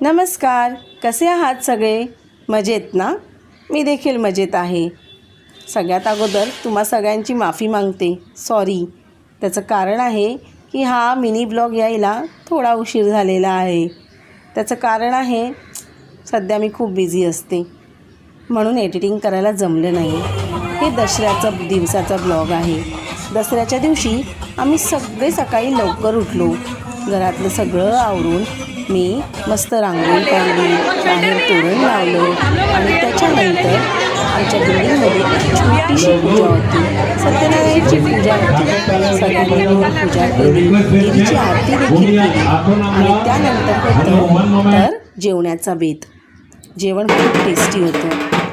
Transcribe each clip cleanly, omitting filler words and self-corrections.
नमस्कार, कसे आहात सगळे? मजेत ना? मी देखील मजेत आहे. सगळ्यात अगोदर तुम्हा सगळ्यांची माफी मागते. सॉरी. त्याचं कारण आहे की हा मिनी ब्लॉग यायला थोडा उशीर झालेला आहे. त्याचं कारण आहे सध्या मी खूप बिझी असते, म्हणून एडिटिंग करायला जमलं नाही. हे दसऱ्याचा दिवसाचा ब्लॉग आहे. दसऱ्याच्या दिवशी आम्ही सगळे सकाळी लवकर उठलो. घरातलं सगळं आवरून मी मस्त रांगोळी काढली, बाहेर तोरण लावलं आणि त्याच्यानंतर आमच्या बिल्डिंगमध्ये एक छोटीशी पूजा होती. सत्यनारायणची पूजा होती. सगळ्यांनी मिळून पूजा केली, देवीची आरती देखील केली आणि त्यानंतर होतं तर जेवणाचा बेत. जेवण खूप टेस्टी होतं,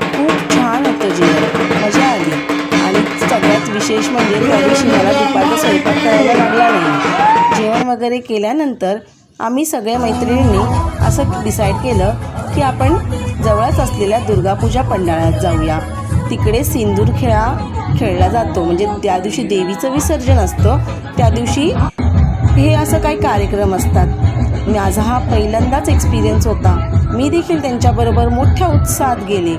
खूप छान होतं जेवण, मजा आली. आणि सगळ्यात विशेष म्हणजे त्या दिवशी मला दुपारचा स्वयंपाक करायला लागला नाही. जेवण वगैरे केल्यानंतर आम्ही सगळ्या मैत्रिणींनी असं डिसाईड केलं की आपण जवळच असलेल्या दुर्गापूजा पंडाळात जाऊया. तिकडे सिंदूर खेळला जातो, म्हणजे त्या दिवशी देवीचं विसर्जन असतं. त्या दिवशी हे असं काही कार्यक्रम असतात. माझा हा पहिल्यांदाच एक्सपिरियन्स होता. मी देखील त्यांच्याबरोबर मोठ्या उत्साहात गेले.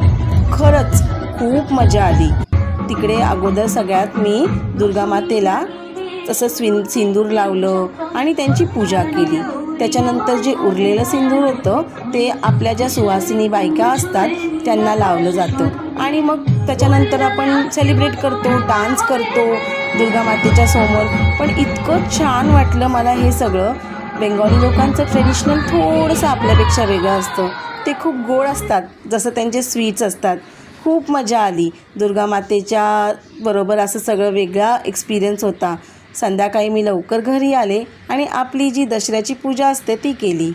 खरंच खूप मजा आली. तिकडे अगोदर सगळ्यात मी दुर्गामातेला तसं सिंदूर लावलं आणि त्यांची पूजा केली. त्याच्यानंतर जे उरलेलं सिंदूर होतं ते आपल्या ज्या सुवासिनी बायका असतात त्यांना लावलं जातं आणि मग त्याच्यानंतर आपण सेलिब्रेट करतो, डान्स करतो दुर्गामातेच्या समोर. पण इतकं छान वाटलं मला हे सगळं. बेंगॉली लोकांचं ट्रेडिशनल थोडंसं आपल्यापेक्षा वेगळं असतं. ते खूप गोड असतात, जसं त्यांचे स्वीट्स असतात. खूप मजा आली. दुर्गामातेच्या बरोबर असं सगळं वेगळा एक्सपिरियन्स होता. संध्याकाळी मी लवकर घरी आले आणि आपली जी दसऱ्याची पूजा असते ती केली.